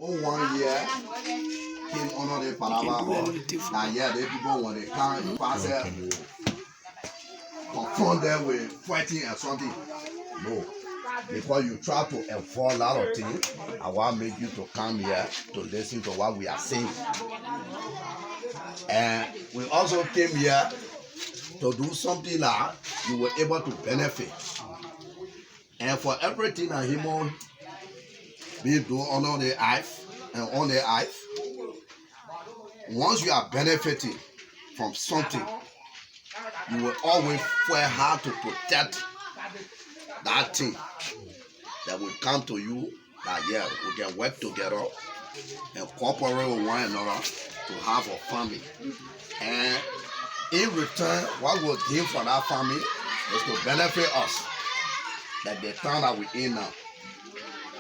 Oh, 1 year came under the Palava. And yeah, the people when they come, pass it, confront them with fighting and something. No. Because you try to enforce a lot of things, I want to make you to come here to listen to what we are saying. And we also came here to do something that you were able to benefit. And for everything that human be do under the earth and on the earth, once you are benefiting from something, you will always fight hard to protect that thing that will come to you. That yeah, we can work together and cooperate with one another to have a family. And in return, what we'll give for that family is to benefit us. Like the town that we're in now.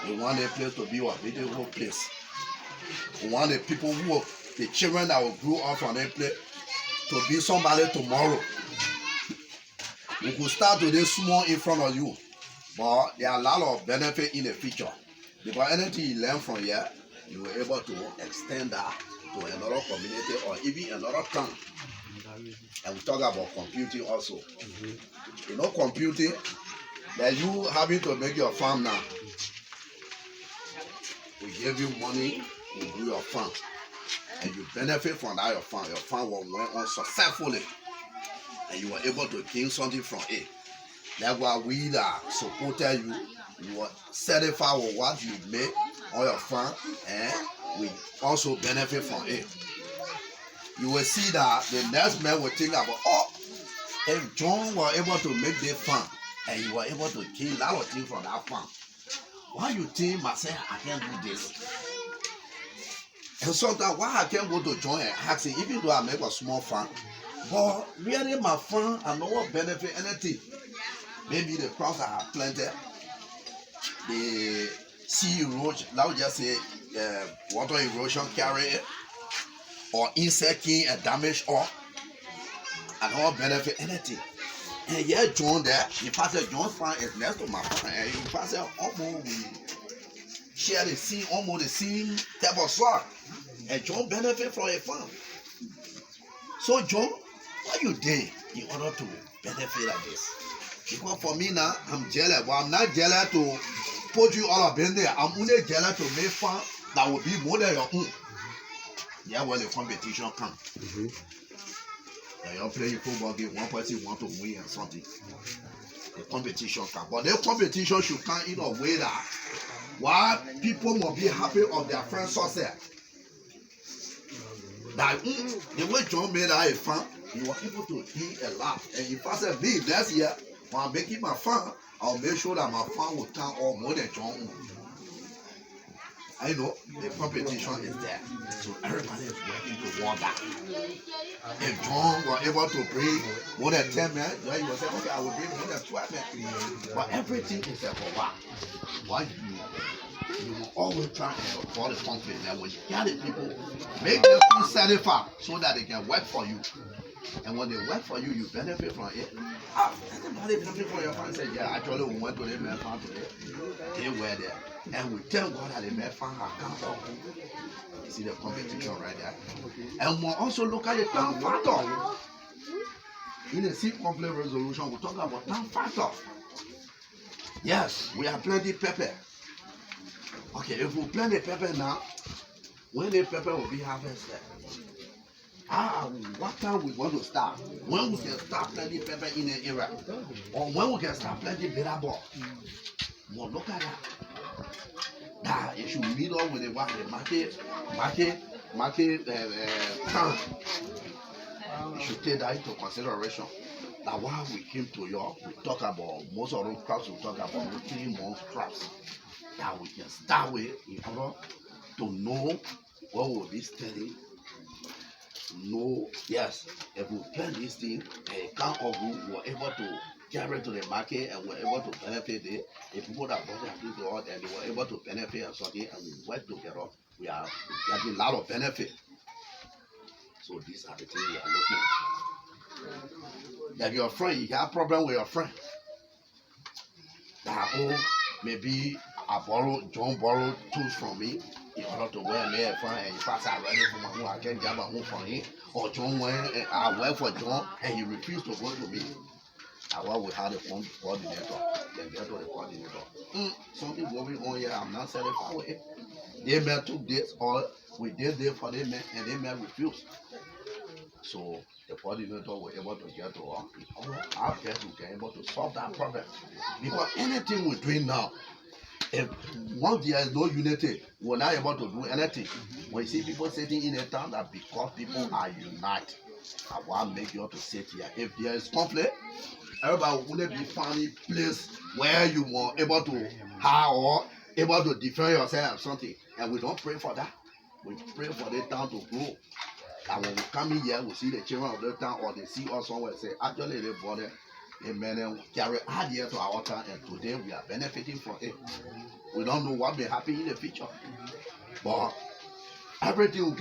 We want the place to be a beautiful place. We want the people the children that will grow up from that place to be somebody tomorrow. We could start today small in front of you, but there are a lot of benefit in the future. Because anything you learn from here, you were able to extend that to another community or even another town. And we talk about computing also. You know computing, that you having to make your farm now. We give you money, we do your farm. And you benefit from that your farm went on successfully. And you were able to gain something from it. That's why we that supported you, you were satisfied with what you made on your farm, and we also benefit from it. You will see that the next man will think about, oh, if John was able to make this farm, and you were able to gain a lot of things from that farm, why you think myself I can't do this? And sometimes why I can't go to John and ask him, even though I make a small farm, but really my farm I no benefit anything. Maybe the crops I have planted, the sea erosion, I would just say water erosion carry it, or insect king and damage all, and all benefit anything. And yeah, John there, if I say John's farm is next to my farm, and if I say almost we share almost the same type of soil, and John benefit from a farm. So John, what you did in order to benefit like this? Because for me now, I'm jealous, but I'm not jealous to put you all up in there. I'm only jealous to make farm that will be more than your own. Yeah, when the competition comes. You're playing football game, one person want to win or something. The competition comes. But the competition should come in a way that why people must be happy of their friend's success. That the way John made that a farm, he was able to eat a lot. And if I said me next year, when I'm making my farm, I'll make sure that my farm will turn out more than John. I know the competition is there. So everybody is working toward that. If John was able to bring more than 10 men, then he will say, okay, I will bring more than 12 men. But everything is there for what? Why you will always try and support the conflict. And when you get the people, make them feel satisfied so that they can work for you. And when they work for you, you benefit from it. Everybody benefit from your farm. Say, yeah, actually we went to the man farm today. They were there. And we tell God that the man farm has come up. You see the competition right there. And we'll also look at the town factor. In the sea conflict resolution, we talk about town factor. Yes, we have plenty pepper. Okay, if we plant the pepper now, when the pepper will be harvested, what time we want to start? When we can start planting pepper in the area, or when we can start planting bitter ball. Well, look at that. That it should meet up with the market time. You should take that into consideration. That while we came to York, we talk about most of those crops. We talk about 3 months crops. That we can start with in order to know what will be steady. No, yes, if we plant this thing, and count of we were able to carry it to the market and were able to benefit it. The people that bought their things to us and they were able to benefit and something, and we work together, we are getting a lot of benefit. So these are the things we are looking at. Like your friend, you have a problem with your friend. That maybe John borrowed tools from me. in order to wear me and you pass already from who I can jab and move from him, or John went I work for John and he refused to go to me. I work with how the phone coordinator, then get to the coordinator. Something going on here, I'm not satisfied with it. They met 2 days or we did there for them and they may refuse. So the coordinator was able to get to us. Our best we can able to solve that problem. Because anything we're doing now, if once there is no unity, we're not able to do anything. When you see people sitting in a town, that because people are united, I want to make you to sit here. If there is conflict, everybody wouldn't be finding place where you were able to hide or able to defend yourself or something. And we don't pray for that. We pray for the town to grow. And when we come in here, we see the children of the town or they see us somewhere say, actually they brought it. Amen. And we carry hard here to our town and today we are benefiting from it. We don't know what may happen in the future. But everything will get